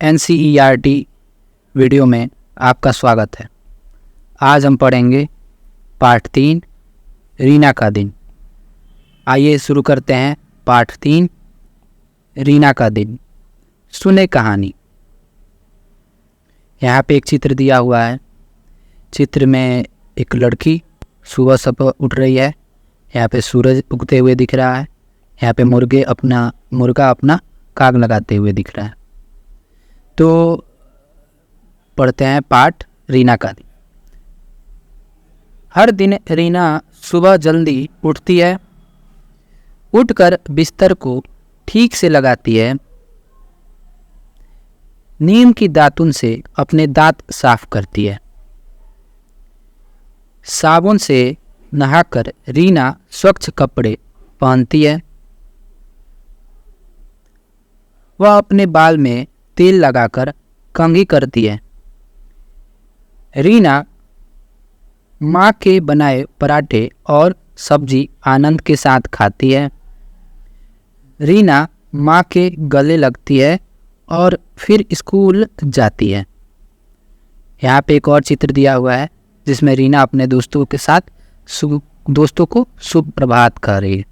NCERT video में आपका स्वागत है। आज हम पढ़ेंगे पाठ 3 रीना का दिन। आइए शुरू करते हैं पाठ 3 रीना का दिन। सुने कहानी। यहाँ पे एक चित्र दिया हुआ है। चित्र में एक लड़की सुबह सुबह उठ रही है। यहाँ पे सूरज उगते हुए दिख रहा है। यहाँ पे मुर्गा अपना काग लगाते हुए दिख रहा है। तो पढ़ते हैं पाठ रीना का दिन। हर दिन रीना सुबह जल्दी उठती है। उठकर बिस्तर को ठीक से लगाती है। नीम की दातुन से अपने दांत साफ करती है। साबुन से नहाकर रीना स्वच्छ कपड़े पहनती है। वह अपने बाल में तेल लगाकर कंघी करती है। रीना माँ के बनाए पराठे और सब्जी आनंद के साथ खाती है। रीना माँ के गले लगती है और फिर स्कूल जाती है। यहाँ पे एक और चित्र दिया हुआ है जिसमें रीना अपने दोस्तों के साथ दोस्तों को शुभ प्रभात कह रही है।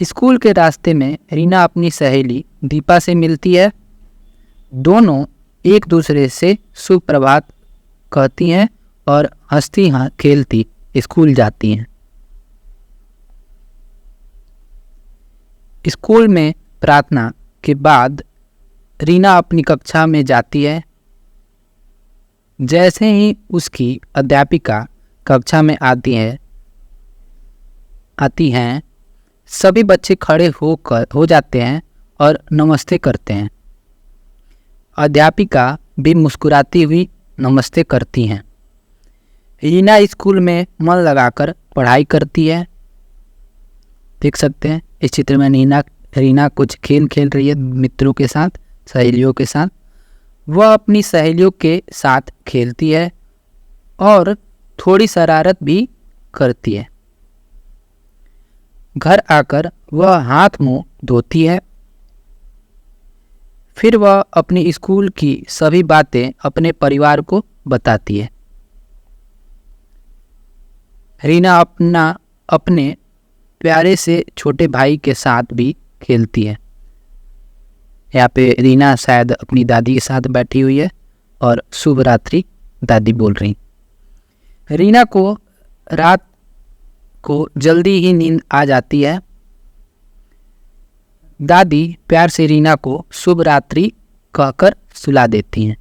स्कूल के रास्ते में रीना अपनी सहेली दीपा से मिलती है। दोनों एक दूसरे से शुभ प्रभात कहती हैं और हंसती खेलती स्कूल जाती हैं। स्कूल में प्रार्थना के बाद रीना अपनी कक्षा में जाती है। जैसे ही उसकी अध्यापिका कक्षा में आती हैं सभी बच्चे खड़े हो जाते हैं और नमस्ते करते हैं। अध्यापिका भी मुस्कुराती हुई नमस्ते करती हैं। रीना स्कूल में मन लगाकर पढ़ाई करती है। देख सकते हैं इस चित्र में रीना कुछ खेल खेल रही है मित्रों के साथ, सहेलियों के साथ। वह अपनी सहेलियों के साथ खेलती है और थोड़ी शरारत भी करती है। घर आकर वह हाथ मुंह धोती है। फिर वह अपनी स्कूल की सभी बातें अपने परिवार को बताती है। रीना अपने प्यारे से छोटे भाई के साथ भी खेलती है। यहाँ पे रीना शायद अपनी दादी के साथ बैठी हुई है और शुभ रात्रि दादी बोल रही। रीना को रात को जल्दी ही नींद आ जाती है। दादी प्यार से रीना को शुभ रात्रि कहकर सुला देती हैं।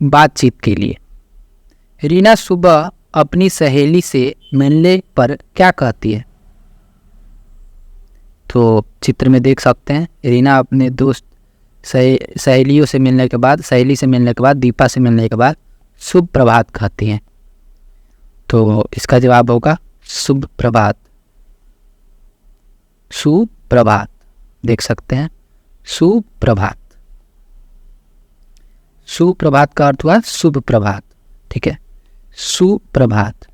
बातचीत के लिए रीना सुबह अपनी सहेली से मिलने पर क्या कहती है? तो चित्र में देख सकते हैं रीना अपने दोस्त सहेली से मिलने के बाद दीपा से मिलने के बाद शुभ प्रभात कहती हैं। तो इसका जवाब होगा शुभ प्रभात। सुप्रभात देख सकते हैं सुप्रभात। सुप्रभात का अर्थ हुआ शुभ प्रभात। ठीक है, सुप्रभात।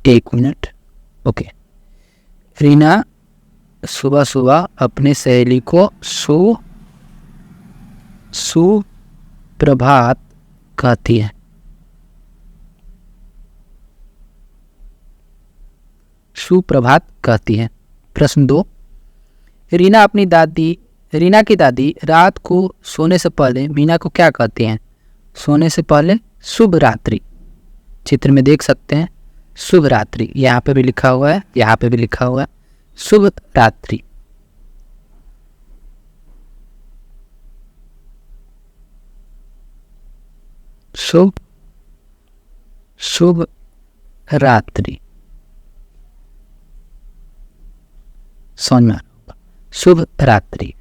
एक मिनट। ओके। रीना सुबह सुबह अपने सहेली को सुप्रभात कहती है। सुप्रभात कहती है। प्रश्न 2। रीना की दादी रात को सोने से पहले मीना को क्या कहती हैं? सोने से पहले शुभ रात्रि। चित्र में देख सकते हैं शुभ रात्रि। यहाँ पे भी लिखा हुआ है, यहाँ पे भी लिखा हुआ है शुभ रात्रि। शुभ रात्रि। समझ में शुभ रात्रि।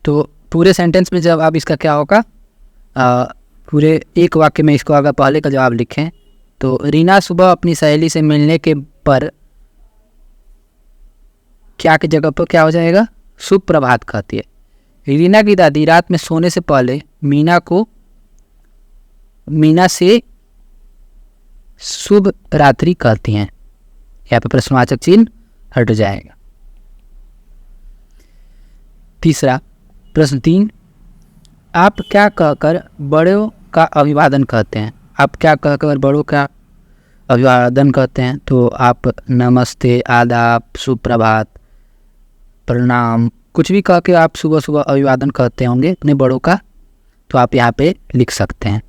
तो पूरे सेंटेंस में जब आप इसका क्या होगा, पूरे एक वाक्य में इसको अगर पहले का जवाब लिखें तो रीना सुबह अपनी सहेली से मिलने के पर क्या की जगह पर क्या हो जाएगा? शुभ प्रभात कहती है। रीना की दादी रात में सोने से पहले मीना से शुभ रात्रि कहती हैं। यहाँ पे प्रश्नवाचक चिन्ह हट जाएगा। तीसरा प्रश्न 3, आप क्या कहकर बड़ों का अभिवादन कहते हैं? आप क्या कहकर बड़ों का अभिवादन कहते हैं? तो आप नमस्ते, आदाब, सुप्रभात, प्रणाम, कुछ भी कह के आप सुबह सुबह अभिवादन कहते होंगे अपने बड़ों का, तो आप यहाँ पे लिख सकते हैं।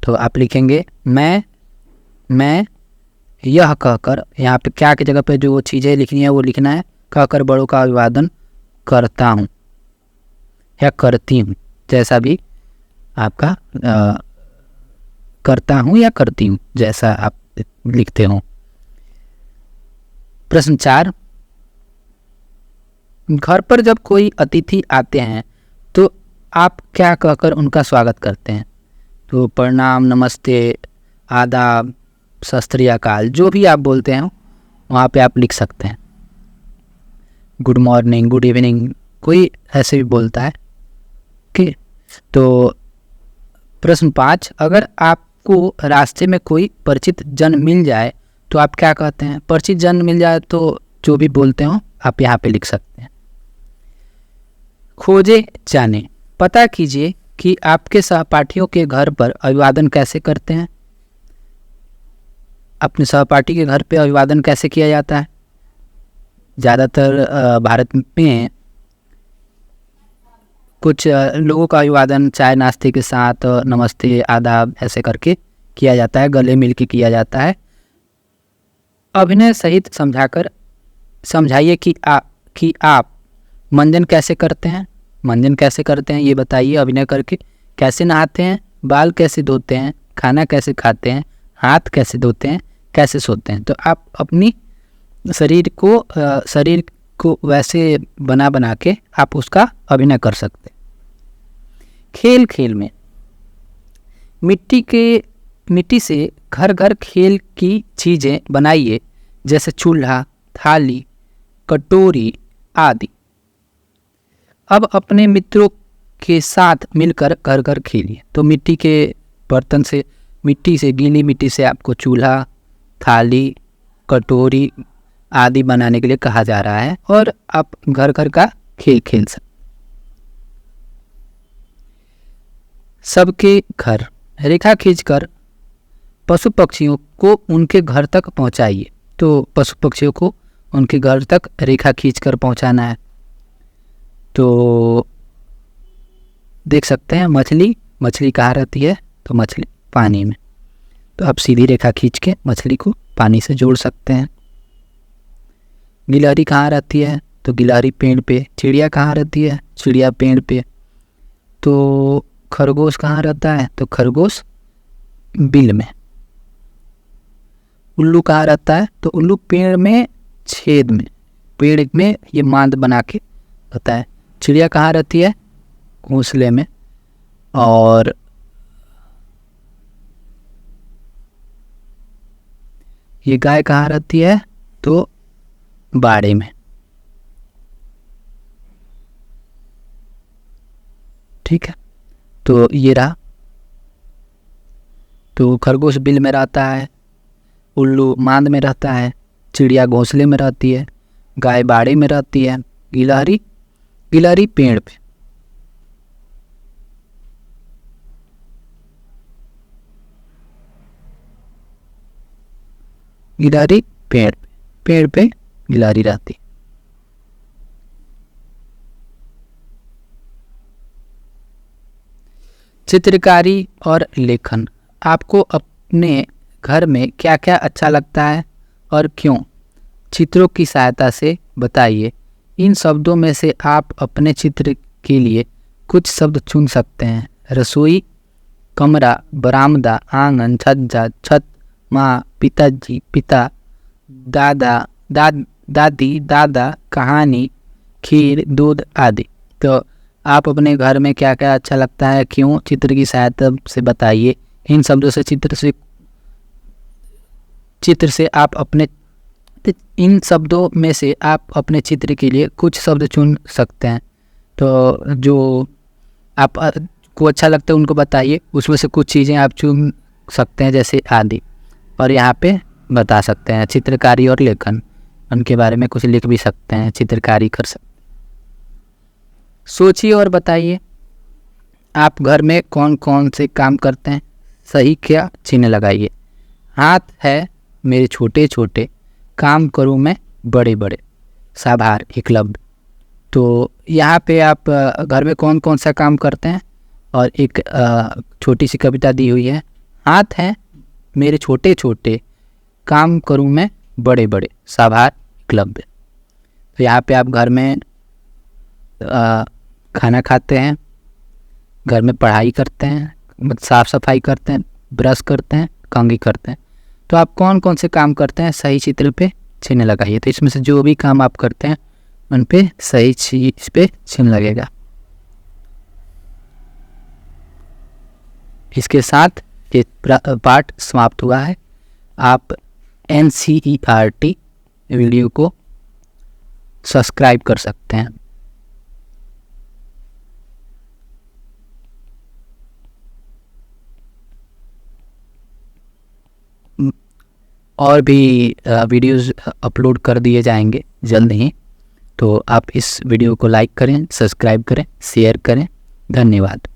तो आप लिखेंगे मैं यह कहकर, यहाँ पे क्या की जगह पे जो चीज़ें लिखनी है वो लिखना है। कहकर बड़ों का अभिवादन करता हूँ या करती हूँ, जैसा भी आपका करता हूँ या करती हूँ, जैसा आप लिखते हो। प्रश्न 4, घर पर जब कोई अतिथि आते हैं तो आप क्या कहकर उनका स्वागत करते हैं? तो प्रणाम, नमस्ते, आदाब, सत श्री अकाल, जो भी आप बोलते हैं वहाँ पे आप लिख सकते हैं। गुड मॉर्निंग, गुड इवनिंग, कोई ऐसे भी बोलता है। ओके। तो प्रश्न 5, अगर आपको रास्ते में कोई परिचित जन मिल जाए तो आप क्या कहते हैं? परिचित जन मिल जाए तो जो भी बोलते हो आप यहाँ पे लिख सकते हैं। खोजे जाने, पता कीजिए कि आपके सहपाठियों के घर पर अभिवादन कैसे करते हैं। अपने सहपाठी के घर पे अभिवादन कैसे किया जाता है? ज़्यादातर भारत में कुछ लोगों का अभिवादन चाय नाश्ते के साथ नमस्ते, आदाब ऐसे करके किया जाता है, गले मिल के किया जाता है। अभिनय सहित समझाइए कि आप मंजन कैसे करते हैं। मंजन कैसे करते हैं ये बताइए अभिनय करके। कैसे नहाते हैं, बाल कैसे धोते हैं, खाना कैसे खाते हैं, हाथ कैसे धोते हैं, कैसे सोते हैं। तो आप अपनी शरीर को वैसे बना के आप उसका अभिनय कर सकते हैं। खेल खेल में, मिट्टी से घर घर खेल की चीज़ें बनाइए, जैसे चूल्हा, थाली, कटोरी आदि। अब अपने मित्रों के साथ मिलकर घर घर खेलिए। तो मिट्टी के बर्तन से, गीली मिट्टी से आपको चूल्हा, थाली, कटोरी आदि बनाने के लिए कहा जा रहा है और आप घर घर का खेल खेल सकते। सबके घर, रेखा खींचकर पशु पक्षियों को उनके घर तक पहुंचाइए। तो पशु पक्षियों को उनके घर तक रेखा खींचकर पहुंचाना है। तो देख सकते हैं मछली कहाँ रहती है? तो मछली पानी में। तो आप सीधी रेखा खींच के मछली को पानी से जोड़ सकते हैं। गिलहरी कहाँ रहती है? तो गिलहरी पेड़ पे। चिड़िया कहाँ रहती है? चिड़िया पेड़ पे। तो खरगोश कहाँ रहता है? तो खरगोश बिल में। उल्लू कहाँ रहता है? तो उल्लू पेड़ में छेद में, पेड़ में ये मांद बना के रहता है। चिड़िया कहाँ रहती है? घोंसले में। और ये गाय कहाँ रहती है? तो बाड़े में। ठीक है, तो ये रहा। तो खरगोश बिल में रहता है, उल्लू मांद में रहता है, चिड़िया घोंसले में रहती है, गाय बाड़े में रहती है, गिलहरी पेड़ पे। गिलहरी पेड़ पे गिलहरी रहती। चित्रकारी और लेखन, आपको अपने घर में क्या क्या अच्छा लगता है और क्यों? चित्रों की सहायता से बताइए। इन शब्दों में से आप अपने चित्र के लिए कुछ शब्द चुन सकते हैं। रसोई, कमरा, बरामदा, आंगन, छज्जा, छत, माँ, पिताजी, पिता, दादी, दादा, कहानी, खीर, दूध आदि। तो आप अपने घर में क्या क्या अच्छा लगता है, क्यों? चित्र की सहायता से बताइए। इन शब्दों से चित्र से आप अपने, इन शब्दों में से आप अपने चित्र के लिए कुछ शब्द चुन सकते हैं। तो जो आप को अच्छा लगता है उनको बताइए, उसमें से कुछ चीज़ें आप चुन सकते हैं जैसे आदि, और यहाँ पे बता सकते हैं चित्रकारी और लेखन, उनके बारे में कुछ लिख भी सकते हैं, चित्रकारी कर सकते हैं। सोचिए और बताइए आप घर में कौन कौन से काम करते हैं, सही क्या चिन्ह लगाइए। हाथ है मेरे छोटे छोटे, काम करूँ मैं बड़े बड़े, साभार एकलव्य। तो यहाँ पे आप घर में कौन कौन सा काम करते हैं, और एक छोटी सी कविता दी हुई है, हाथ हैं मेरे छोटे छोटे, काम करूँ मैं बड़े बड़े, साभार एकलव्य। तो यहाँ पे आप घर में खाना खाते हैं, घर में पढ़ाई करते हैं, साफ़ सफाई करते हैं, ब्रश करते हैं, कंघी करते हैं। तो आप कौन कौन से काम करते हैं, सही चित्र पे चिन्ह लगाइए। तो इसमें से जो भी काम आप करते हैं उन पे सही चीज पे चिन्ह लगेगा। इसके साथ ये पाठ समाप्त हुआ है। आप NCERT वीडियो को सब्सक्राइब कर सकते हैं। और भी वीडियोस अपलोड कर दिए जाएंगे जल्द ही, तो आप इस वीडियो को लाइक करें, सब्सक्राइब करें, शेयर करें। धन्यवाद।